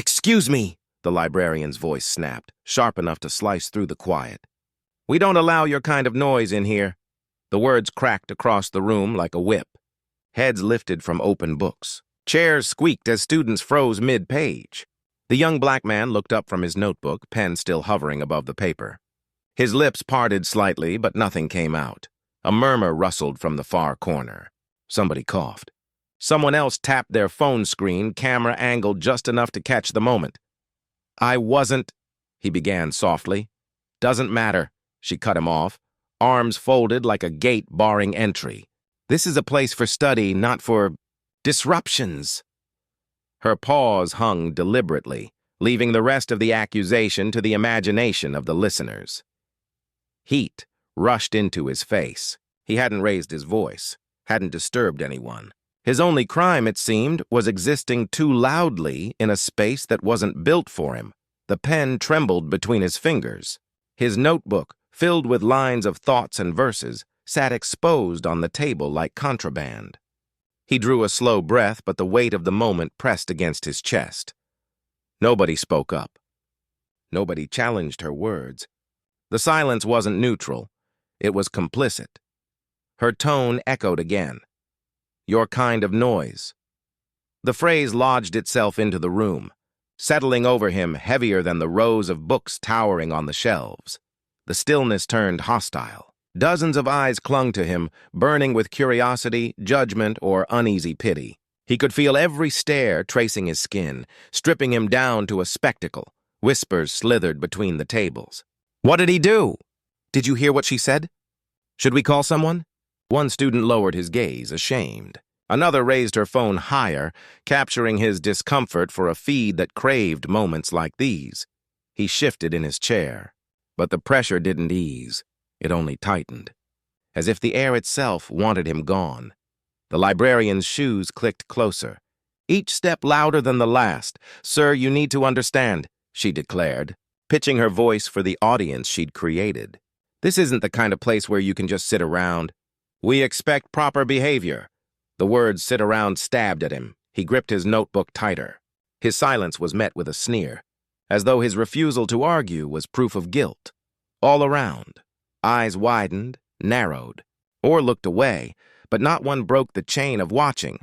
"Excuse me," the librarian's voice snapped, sharp enough to slice through the quiet. "We don't allow your kind of noise in here." The words cracked across the room like a whip. Heads lifted from open books. Chairs squeaked as students froze mid-page. The young black man looked up from his notebook, pen still hovering above the paper. His lips parted slightly, but nothing came out. A murmur rustled from the far corner. Somebody coughed. Someone else tapped their phone screen, camera angled just enough to catch the moment. "I wasn't," he began softly. "Doesn't matter," she cut him off, arms folded like a gate barring entry. "This is a place for study, not for disruptions." Her pause hung deliberately, leaving the rest of the accusation to the imagination of the listeners. Heat rushed into his face. He hadn't raised his voice, hadn't disturbed anyone. His only crime, it seemed, was existing too loudly in a space that wasn't built for him. The pen trembled between his fingers. His notebook, filled with lines of thoughts and verses, sat exposed on the table like contraband. He drew a slow breath, but the weight of the moment pressed against his chest. Nobody spoke up. Nobody challenged her words. The silence wasn't neutral. It was complicit. Her tone echoed again. "Your kind of noise." The phrase lodged itself into the room, settling over him heavier than the rows of books towering on the shelves. The stillness turned hostile. Dozens of eyes clung to him, burning with curiosity, judgment, or uneasy pity. He could feel every stare tracing his skin, stripping him down to a spectacle. Whispers slithered between the tables. "What did he do? Did you hear what she said? Should we call someone?" One student lowered his gaze, ashamed. Another raised her phone higher, capturing his discomfort for a feed that craved moments like these. He shifted in his chair, but the pressure didn't ease. It only tightened, as if the air itself wanted him gone. The librarian's shoes clicked closer, each step louder than the last. "Sir, you need to understand," she declared, pitching her voice for the audience she'd created. "This isn't the kind of place where you can just sit around. We expect proper behavior." The words "sit around" stabbed at him. He gripped his notebook tighter. His silence was met with a sneer, as though his refusal to argue was proof of guilt. All around, eyes widened, narrowed, or looked away, but not one broke the chain of watching.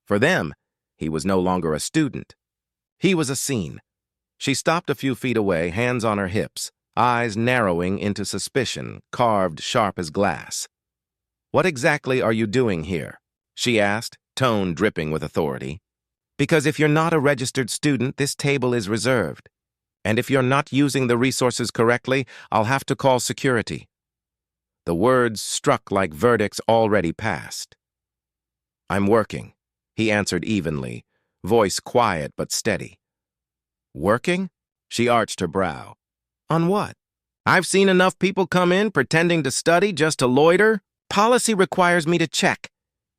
For them, he was no longer a student. He was a scene. She stopped a few feet away, hands on her hips, eyes narrowing into suspicion, carved sharp as glass. "What exactly are you doing here?" she asked, tone dripping with authority. "Because if you're not a registered student, this table is reserved. And if you're not using the resources correctly, I'll have to call security." The words struck like verdicts already passed. "I'm working," he answered evenly, voice quiet but steady. "Working?" She arched her brow. "On what? I've seen enough people come in pretending to study just to loiter. Policy requires me to check."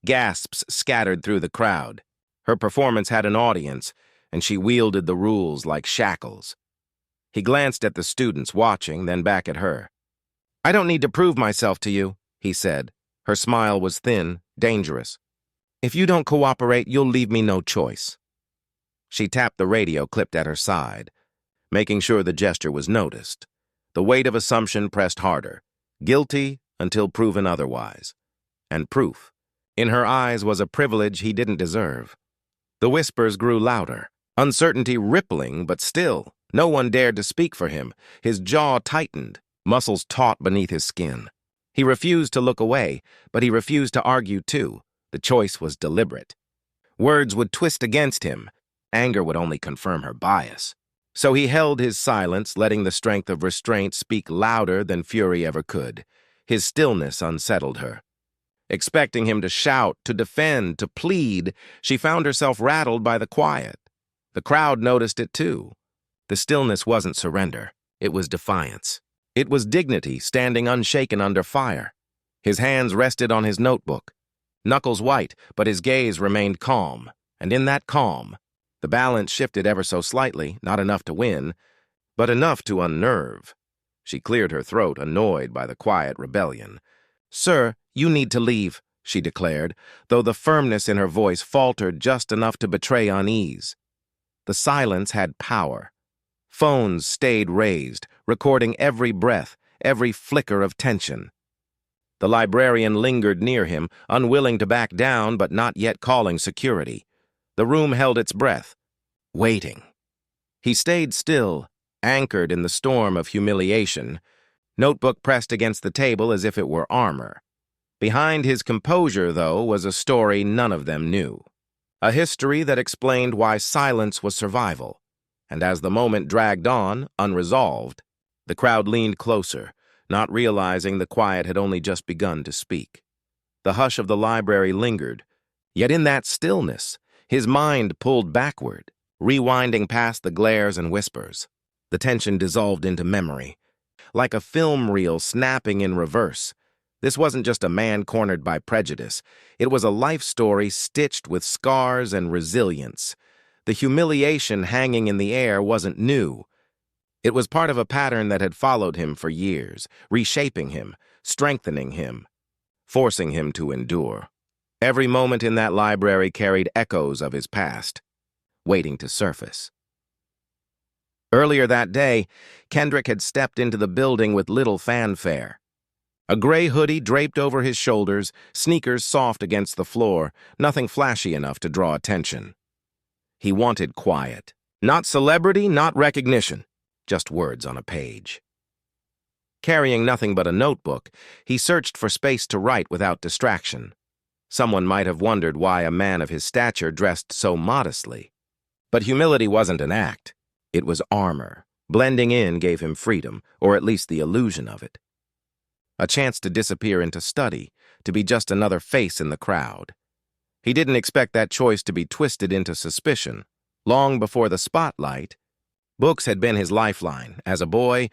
Gasps scattered through the crowd. Her performance had an audience, and she wielded the rules like shackles. He glanced at the students watching, then back at her. "I don't need to prove myself to you," he said. Her smile was thin, dangerous. "If you don't cooperate, you'll leave me no choice." She tapped the radio clipped at her side, making sure the gesture was noticed. The weight of assumption pressed harder. Guilty until proven otherwise. And proof. In her eyes was a privilege he didn't deserve. The whispers grew louder, uncertainty rippling, but still, no one dared to speak for him. His jaw tightened, muscles taut beneath his skin. He refused to look away, but he refused to argue too. The choice was deliberate. Words would twist against him. Anger would only confirm her bias. So he held his silence, letting the strength of restraint speak louder than fury ever could. His stillness unsettled her. Expecting him to shout, to defend, to plead, she found herself rattled by the quiet. The crowd noticed it too. The stillness wasn't surrender. It was defiance. It was dignity standing unshaken under fire. His hands rested on his notebook. Knuckles white, but his gaze remained calm. And in that calm, the balance shifted ever so slightly, not enough to win, but enough to unnerve. She cleared her throat, annoyed by the quiet rebellion. "Sir, you need to leave," she declared, though the firmness in her voice faltered just enough to betray unease. The silence had power. Phones stayed raised, recording every breath, every flicker of tension. The librarian lingered near him, unwilling to back down but not yet calling security. The room held its breath, waiting. He stayed still, anchored in the storm of humiliation, notebook pressed against the table as if it were armor. Behind his composure, though, was a story none of them knew. A history that explained why silence was survival. And as the moment dragged on, unresolved, the crowd leaned closer, not realizing the quiet had only just begun to speak. The hush of the library lingered, yet in that stillness, his mind pulled backward, rewinding past the glares and whispers. The tension dissolved into memory, like a film reel snapping in reverse. This wasn't just a man cornered by prejudice. It was a life story stitched with scars and resilience. The humiliation hanging in the air wasn't new. It was part of a pattern that had followed him for years, reshaping him, strengthening him, forcing him to endure. Every moment in that library carried echoes of his past, waiting to surface. Earlier that day, Kendrick had stepped into the building with little fanfare. A gray hoodie draped over his shoulders, sneakers soft against the floor, nothing flashy enough to draw attention. He wanted quiet. Not celebrity, not recognition, just words on a page. Carrying nothing but a notebook, he searched for space to write without distraction. Someone might have wondered why a man of his stature dressed so modestly. But humility wasn't an act. It was armor. Blending in gave him freedom, or at least the illusion of it. A chance to disappear into study, to be just another face in the crowd. He didn't expect that choice to be twisted into suspicion. Long before the spotlight, books had been his lifeline. As a boy,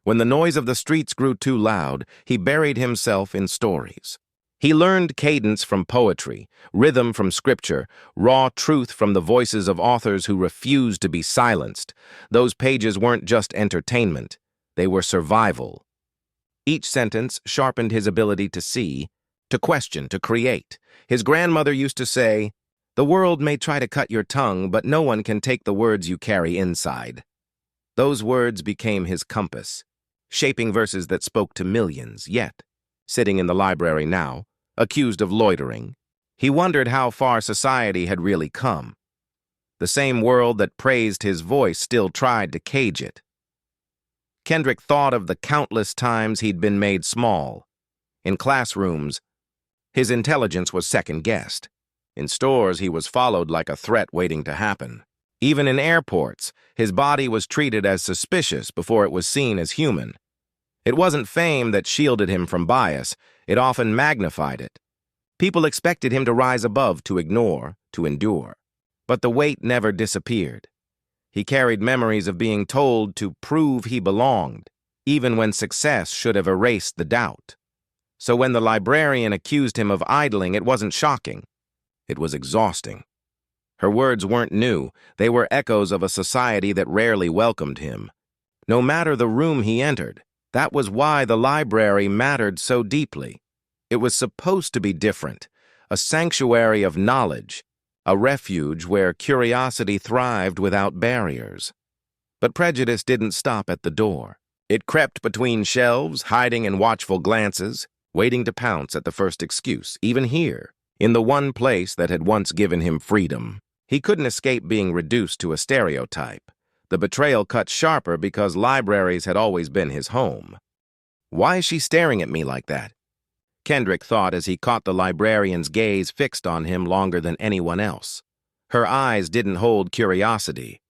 when the noise of the streets grew too loud, he buried himself in stories. He learned cadence from poetry, rhythm from scripture, raw truth from the voices of authors who refused to be silenced. Those pages weren't just entertainment. They were survival. Each sentence sharpened his ability to see, to question, to create. His grandmother used to say, "The world may try to cut your tongue, but no one can take the words you carry inside." Those words became his compass, shaping verses that spoke to millions. Yet, sitting in the library now, accused of loitering, he wondered how far society had really come. The same world that praised his voice still tried to cage it. Kendrick thought of the countless times he'd been made small. In classrooms, his intelligence was second-guessed. In stores, he was followed like a threat waiting to happen. Even in airports, his body was treated as suspicious before it was seen as human. It wasn't fame that shielded him from bias. It often magnified it. People expected him to rise above, to ignore, to endure. But the weight never disappeared. He carried memories of being told to prove he belonged, even when success should have erased the doubt. So when the librarian accused him of idling, it wasn't shocking. It was exhausting. Her words weren't new. They were echoes of a society that rarely welcomed him. No matter the room he entered, that was why the library mattered so deeply. It was supposed to be different, a sanctuary of knowledge, a refuge where curiosity thrived without barriers. But prejudice didn't stop at the door. It crept between shelves, hiding in watchful glances, waiting to pounce at the first excuse. Even here, in the one place that had once given him freedom, he couldn't escape being reduced to a stereotype. The betrayal cut sharper because libraries had always been his home. Why is she staring at me like that? Kendrick thought as he caught the librarian's gaze fixed on him longer than anyone else. Her eyes didn't hold curiosity.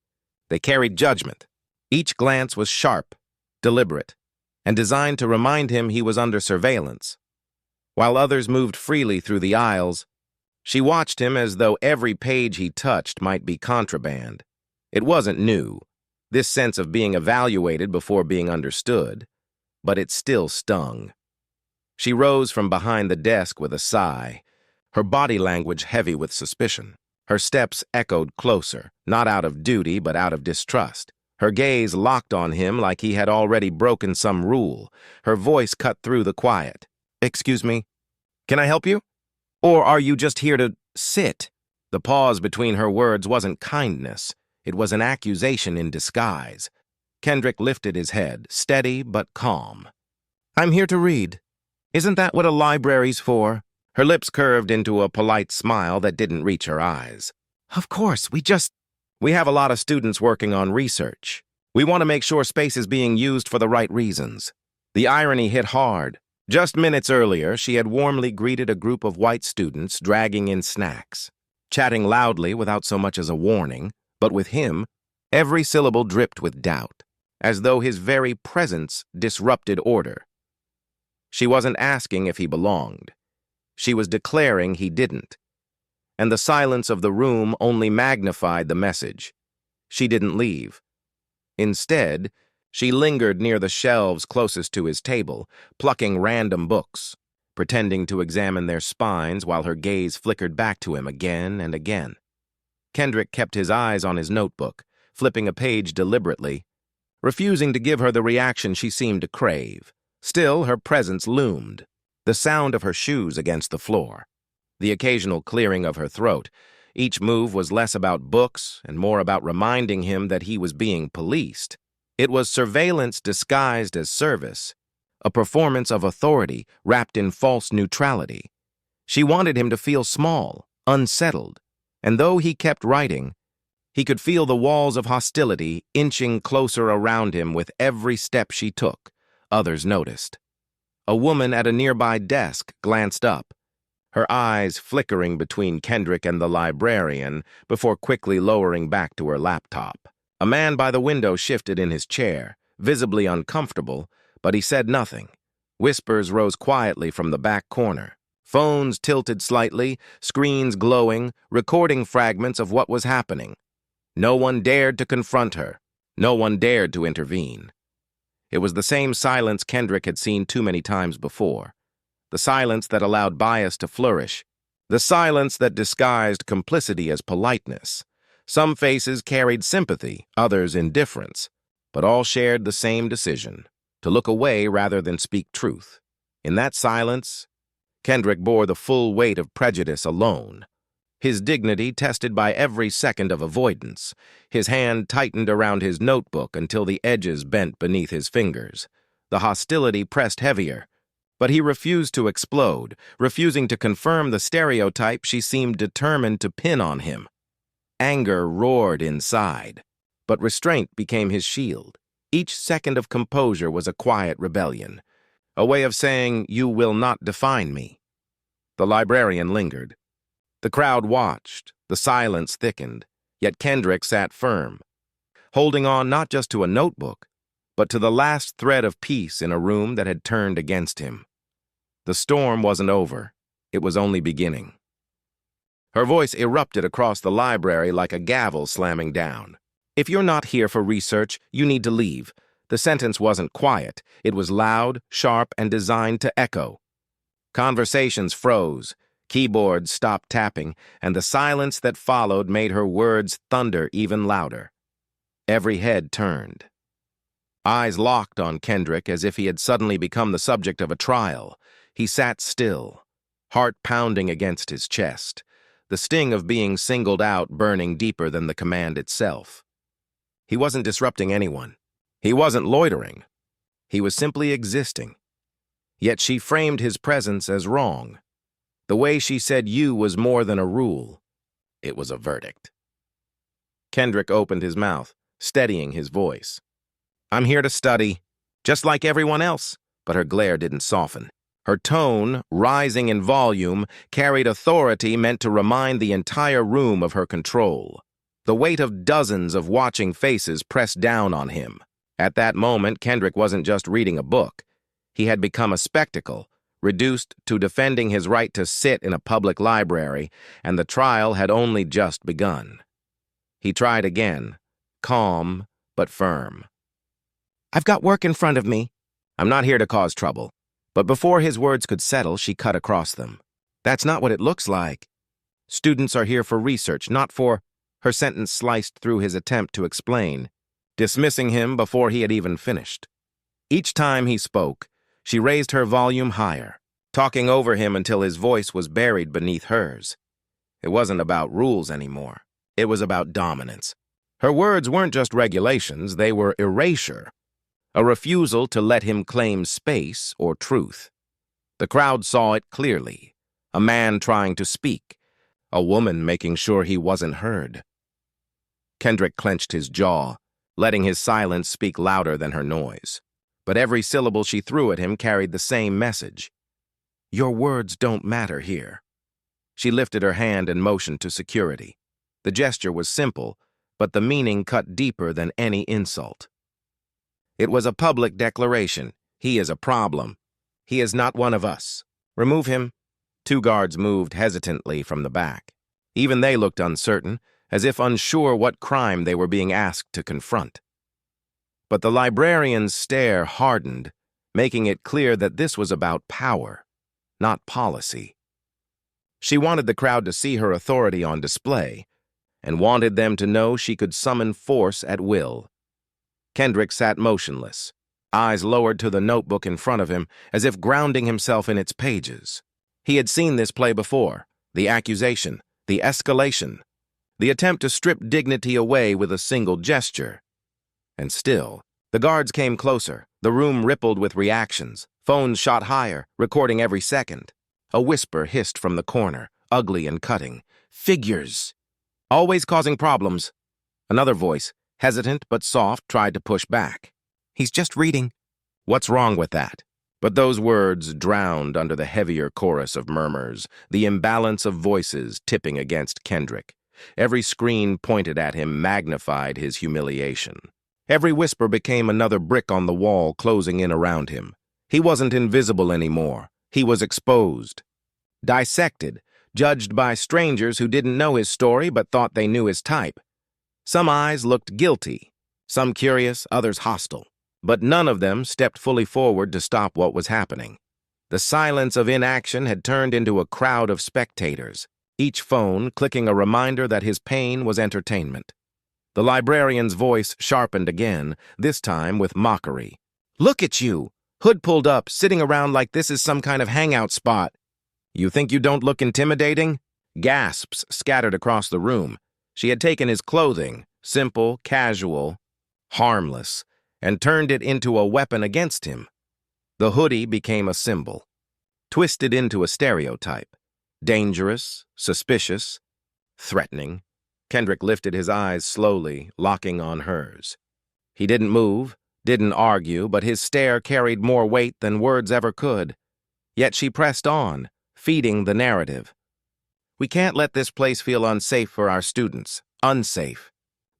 They carried judgment. Each glance was sharp, deliberate, and designed to remind him he was under surveillance. While others moved freely through the aisles, she watched him as though every page he touched might be contraband. It wasn't new, this sense of being evaluated before being understood, but it still stung. She rose from behind the desk with a sigh, her body language heavy with suspicion. Her steps echoed closer, not out of duty but out of distrust. Her gaze locked on him like he had already broken some rule. Her voice cut through the quiet. "Excuse me, can I help you? Or are you just here to sit?" The pause between her words wasn't kindness. It was an accusation in disguise. Kendrick lifted his head, steady but calm. "I'm here to read. Isn't that what a library's for?" Her lips curved into a polite smile that didn't reach her eyes. "Of course, we have a lot of students working on research. We want to make sure space is being used for the right reasons." The irony hit hard. Just minutes earlier, she had warmly greeted a group of white students dragging in snacks, chatting loudly without so much as a warning, but with him, every syllable dripped with doubt, as though his very presence disrupted order. She wasn't asking if he belonged. She was declaring he didn't. And the silence of the room only magnified the message. She didn't leave. Instead, she lingered near the shelves closest to his table, plucking random books, pretending to examine their spines while her gaze flickered back to him again and again. Kendrick kept his eyes on his notebook, flipping a page deliberately, refusing to give her the reaction she seemed to crave. Still, her presence loomed, the sound of her shoes against the floor, the occasional clearing of her throat. Each move was less about books and more about reminding him that he was being policed. It was surveillance disguised as service, a performance of authority wrapped in false neutrality. She wanted him to feel small, unsettled, and though he kept writing, he could feel the walls of hostility inching closer around him with every step she took. Others noticed. A woman at a nearby desk glanced up, her eyes flickering between Kendrick and the librarian before quickly lowering back to her laptop. A man by the window shifted in his chair, visibly uncomfortable, but he said nothing. Whispers rose quietly from the back corner. Phones tilted slightly, screens glowing, recording fragments of what was happening. No one dared to confront her. No one dared to intervene. It was the same silence Kendrick had seen too many times before. The silence that allowed bias to flourish. The silence that disguised complicity as politeness. Some faces carried sympathy, others indifference, but all shared the same decision, to look away rather than speak truth. In that silence, Kendrick bore the full weight of prejudice alone. His dignity tested by every second of avoidance. His hand tightened around his notebook until the edges bent beneath his fingers. The hostility pressed heavier, but he refused to explode, refusing to confirm the stereotype she seemed determined to pin on him. Anger roared inside, but restraint became his shield. Each second of composure was a quiet rebellion, a way of saying, "You will not define me." The librarian lingered. The crowd watched, the silence thickened, yet Kendrick sat firm, holding on not just to a notebook, but to the last thread of peace in a room that had turned against him. The storm wasn't over, it was only beginning. Her voice erupted across the library like a gavel slamming down. "If you're not here for research, you need to leave." The sentence wasn't quiet, it was loud, sharp, and designed to echo. Conversations froze. Keyboards stopped tapping, and the silence that followed made her words thunder even louder. Every head turned. Eyes locked on Kendrick as if he had suddenly become the subject of a trial. He sat still, heart pounding against his chest, the sting of being singled out burning deeper than the command itself. He wasn't disrupting anyone. He wasn't loitering. He was simply existing. Yet she framed his presence as wrong. The way she said "you" was more than a rule. It was a verdict. Kendrick opened his mouth, steadying his voice. "I'm here to study, just like everyone else." But her glare didn't soften. Her tone, rising in volume, carried authority meant to remind the entire room of her control. The weight of dozens of watching faces pressed down on him. At that moment, Kendrick wasn't just reading a book. He had become a spectacle, reduced to defending his right to sit in a public library, and the trial had only just begun. He tried again, calm but firm. "I've got work in front of me. I'm not here to cause trouble." But before his words could settle, she cut across them. "That's not what it looks like. Students are here for research, not for—" Her sentence sliced through his attempt to explain, dismissing him before he had even finished. Each time he spoke, she raised her volume higher, talking over him until his voice was buried beneath hers. It wasn't about rules anymore. It was about dominance. Her words weren't just regulations, they were erasure, a refusal to let him claim space or truth. The crowd saw it clearly. A man trying to speak, a woman making sure he wasn't heard. Kendrick clenched his jaw, letting his silence speak louder than her noise. But every syllable she threw at him carried the same message. Your words don't matter here. She lifted her hand and motioned to security. The gesture was simple, but the meaning cut deeper than any insult. It was a public declaration. He is a problem. He is not one of us. Remove him. 2 guards moved hesitantly from the back. Even they looked uncertain, as if unsure what crime they were being asked to confront. But the librarian's stare hardened, making it clear that this was about power, not policy. She wanted the crowd to see her authority on display, and wanted them to know she could summon force at will. Kendrick sat motionless, eyes lowered to the notebook in front of him, as if grounding himself in its pages. He had seen this play before, the accusation, the escalation, the attempt to strip dignity away with a single gesture. And still, the guards came closer, the room rippled with reactions, phones shot higher, recording every second. A whisper hissed from the corner, ugly and cutting. Figures! Always causing problems. Another voice, hesitant but soft, tried to push back. He's just reading. What's wrong with that? But those words drowned under the heavier chorus of murmurs, the imbalance of voices tipping against Kendrick. Every screen pointed at him magnified his humiliation. Every whisper became another brick on the wall closing in around him. He wasn't invisible anymore. He was exposed, dissected, judged by strangers who didn't know his story but thought they knew his type. Some eyes looked guilty, some curious, others hostile. But none of them stepped fully forward to stop what was happening. The silence of inaction had turned into a crowd of spectators, each phone clicking a reminder that his pain was entertainment. The librarian's voice sharpened again, this time with mockery. Look at you! Hood pulled up, sitting around like this is some kind of hangout spot. You think you don't look intimidating? Gasps scattered across the room. She had taken his clothing, simple, casual, harmless, and turned it into a weapon against him. The hoodie became a symbol, twisted into a stereotype. Dangerous, suspicious, threatening. Kendrick lifted his eyes slowly, locking on hers. He didn't move, didn't argue, but his stare carried more weight than words ever could. Yet she pressed on, feeding the narrative. We can't let this place feel unsafe for our students. Unsafe.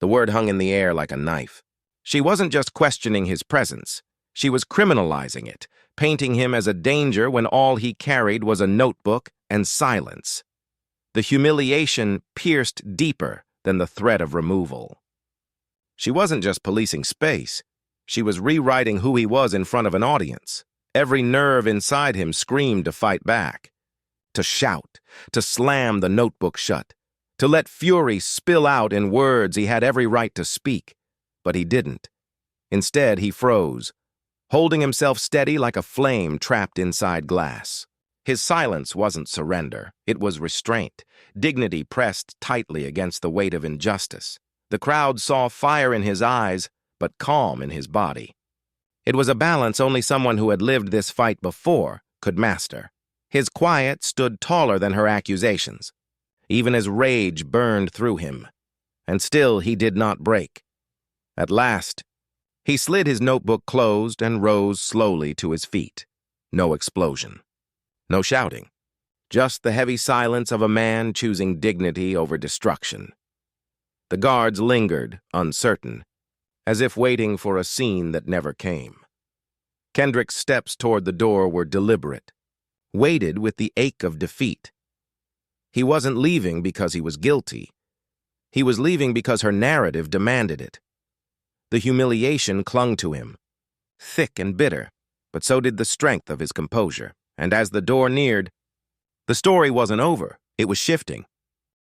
The word hung in the air like a knife. She wasn't just questioning his presence. She was criminalizing it, painting him as a danger when all he carried was a notebook and silence. The humiliation pierced deeper than the threat of removal. She wasn't just policing space. She was rewriting who he was in front of an audience. Every nerve inside him screamed to fight back, to shout, to slam the notebook shut, to let fury spill out in words he had every right to speak. But he didn't. Instead, he froze, holding himself steady like a flame trapped inside glass. His silence wasn't surrender. It was restraint, dignity pressed tightly against the weight of injustice. The crowd saw fire in his eyes, but calm in his body. It was a balance only someone who had lived this fight before could master. His quiet stood taller than her accusations. Even as rage burned through him. And still he did not break. At last, he slid his notebook closed and rose slowly to his feet. No explosion. No shouting. Just the heavy silence of a man choosing dignity over destruction. The guards lingered, uncertain, as if waiting for a scene that never came. Kendrick's steps toward the door were deliberate, weighted with the ache of defeat. He wasn't leaving because he was guilty. He was leaving because her narrative demanded it. The humiliation clung to him, thick and bitter, but so did the strength of his composure. And as the door neared, the story wasn't over. It was shifting.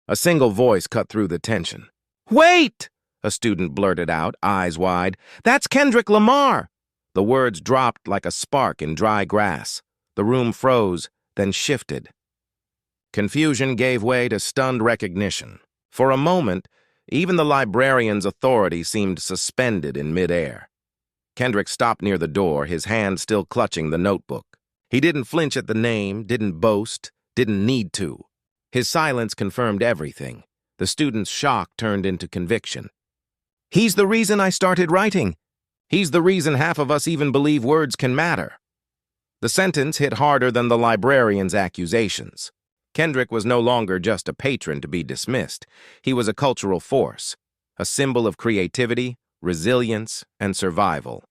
A single voice cut through the tension. "Wait!" a student blurted out, eyes wide. "That's Kendrick Lamar!" The words dropped like a spark in dry grass. The room froze, then shifted. Confusion gave way to stunned recognition. For a moment, Even the librarian's authority seemed suspended in midair. Kendrick stopped near the door, his hand still clutching the notebook. He didn't flinch at the name, didn't boast, didn't need to. His silence confirmed everything. The student's shock turned into conviction. He's the reason I started writing. He's the reason half of us even believe words can matter. The sentence hit harder than the librarian's accusations. Kendrick was no longer just a patron to be dismissed. He was a cultural force, a symbol of creativity, resilience, and survival.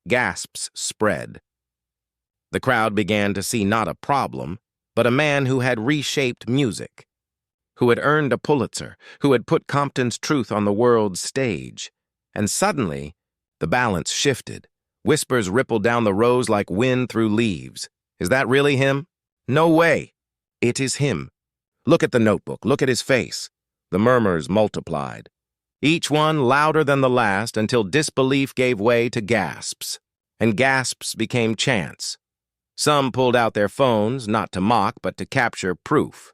Gasps spread. The crowd began to see not a problem, but a man who had reshaped music, who had earned a Pulitzer, who had put Compton's truth on the world's stage. And suddenly, the balance shifted. Whispers rippled down the rows like wind through leaves. Is that really him? No way. It is him. Look at the notebook. Look at his face. The murmurs multiplied, each one louder than the last until disbelief gave way to gasps, and gasps became chants. Some pulled out their phones, not to mock, but to capture proof.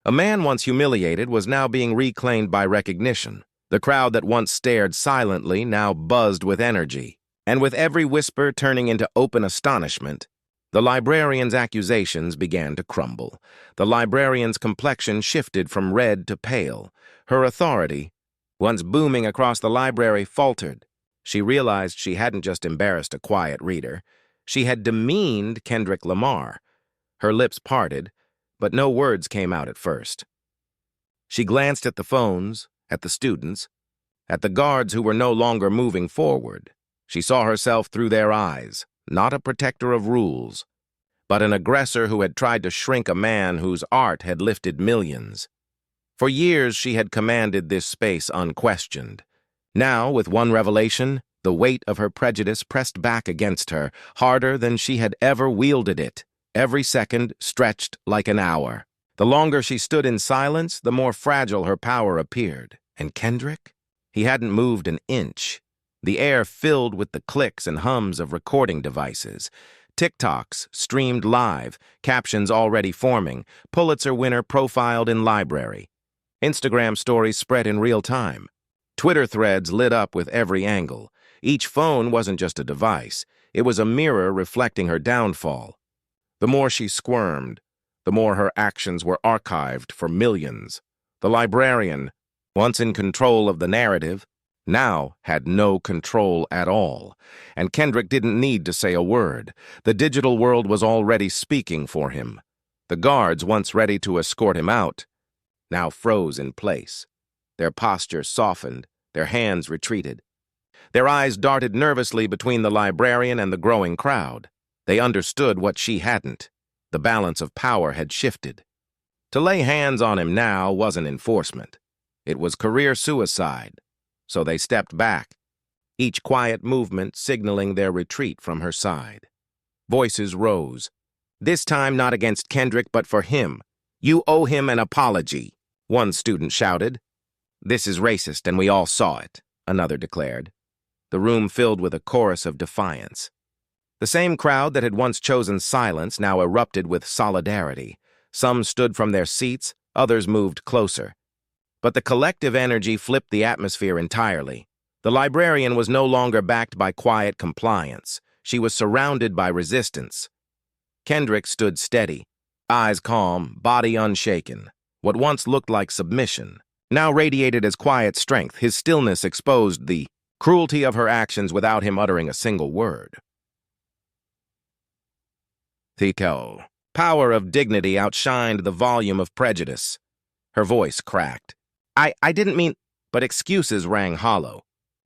A man once humiliated was now being reclaimed by recognition. The crowd that once stared silently now buzzed with energy, and with every whisper turning into open astonishment, the librarian's accusations began to crumble. The librarian's complexion shifted from red to pale. Her authority, once booming across the library, faltered. She realized she hadn't just embarrassed a quiet reader. She had demeaned Kendrick Lamar. Her lips parted, but no words came out at first. She glanced at the phones, at the students, at the guards who were no longer moving forward. She saw herself through their eyes, not a protector of rules, but an aggressor who had tried to shrink a man whose art had lifted millions. For years she had commanded this space unquestioned. Now, with one revelation, the weight of her prejudice pressed back against her, harder than she had ever wielded it. Every second stretched like an hour. The longer she stood in silence, the more fragile her power appeared. And Kendrick? He hadn't moved an inch. The air filled with the clicks and hums of recording devices. TikToks streamed live, captions already forming, Pulitzer winner profiled in library. Instagram stories spread in real time. Twitter threads lit up with every angle. Each phone wasn't just a device. It was a mirror reflecting her downfall. The more she squirmed, the more her actions were archived for millions. The librarian, once in control of the narrative, now had no control at all, and Kendrick didn't need to say a word. The digital world was already speaking for him. The guards, once ready to escort him out, now froze in place. Their postures softened, their hands retreated. Their eyes darted nervously between the librarian and the growing crowd. They understood what she hadn't. The balance of power had shifted. To lay hands on him now wasn't enforcement. It was career suicide. So they stepped back, each quiet movement signaling their retreat from her side. Voices rose. This time not against Kendrick, but for him. You owe him an apology, one student shouted. This is racist, and we all saw it, another declared. The room filled with a chorus of defiance. The same crowd that had once chosen silence now erupted with solidarity. Some stood from their seats, others moved closer. But the collective energy flipped the atmosphere entirely. The librarian was no longer backed by quiet compliance. She was surrounded by resistance. Kendrick stood steady, eyes calm, body unshaken. What once looked like submission now radiated as quiet strength. His stillness exposed the cruelty of her actions without him uttering a single word. The power of dignity outshined the volume of prejudice. Her voice cracked. I didn't mean, but excuses rang hollow.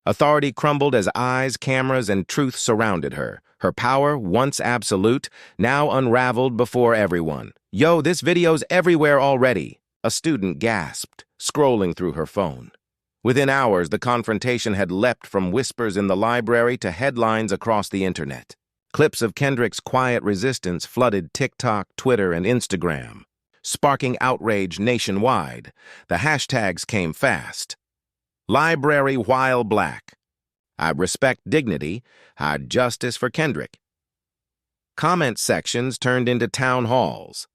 Authority crumbled as eyes, cameras, and truth surrounded her. Her power, once absolute, now unraveled before everyone. Yo, this video's everywhere already, a student gasped, scrolling through her phone. Within hours, the confrontation had leapt from whispers in the library to headlines across the internet. Clips of Kendrick's quiet resistance flooded TikTok, Twitter, and Instagram, sparking outrage nationwide. The hashtags came fast. Library while black. I respect dignity. I'd justice for Kendrick. Comment sections turned into town halls.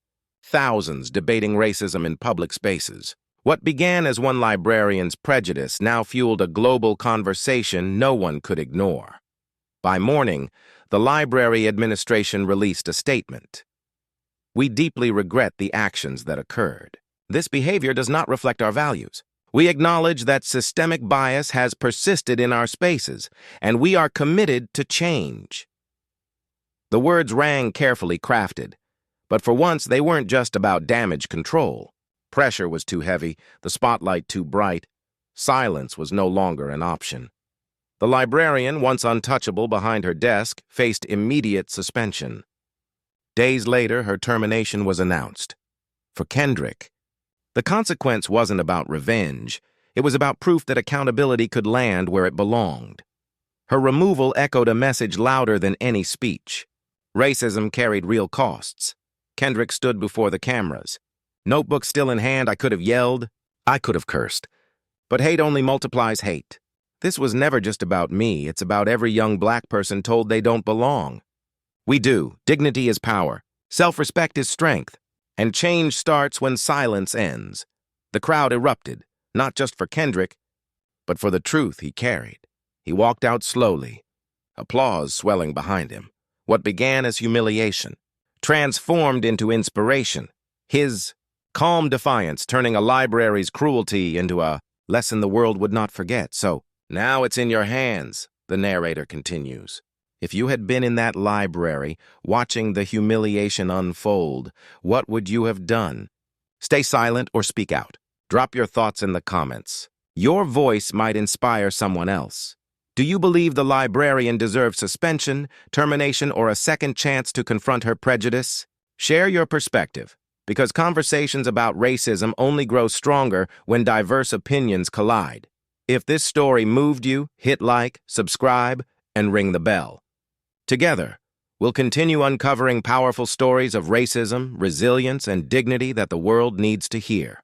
Thousands debating racism in public spaces. What began as one librarian's prejudice now fueled a global conversation no one could ignore. By morning, the library administration released a statement. We deeply regret the actions that occurred. This behavior does not reflect our values. We acknowledge that systemic bias has persisted in our spaces, and we are committed to change. The words rang carefully crafted, but for once they weren't just about damage control. Pressure was too heavy, the spotlight too bright. Silence was no longer an option. The librarian, once untouchable behind her desk, faced immediate suspension. Days later, her termination was announced. For Kendrick, the consequence wasn't about revenge. It was about proof that accountability could land where it belonged. Her removal echoed a message louder than any speech. Racism carried real costs. Kendrick stood before the cameras. Notebook still in hand, I could have yelled. I could have cursed. But hate only multiplies hate. This was never just about me. It's about every young black person told they don't belong. We do. Dignity is power. Self-respect is strength. And change starts when silence ends. The crowd erupted, not just for Kendrick, but for the truth he carried. He walked out slowly, applause swelling behind him. What began as humiliation transformed into inspiration. His calm defiance turning a library's cruelty into a lesson the world would not forget. So, now it's in your hands, the narrator continues. If you had been in that library, watching the humiliation unfold, what would you have done? Stay silent or speak out. Drop your thoughts in the comments. Your voice might inspire someone else. Do you believe the librarian deserves suspension, termination, or a second chance to confront her prejudice? Share your perspective, because conversations about racism only grow stronger when diverse opinions collide. If this story moved you, hit like, subscribe, and ring the bell. Together, we'll continue uncovering powerful stories of racism, resilience, and dignity that the world needs to hear.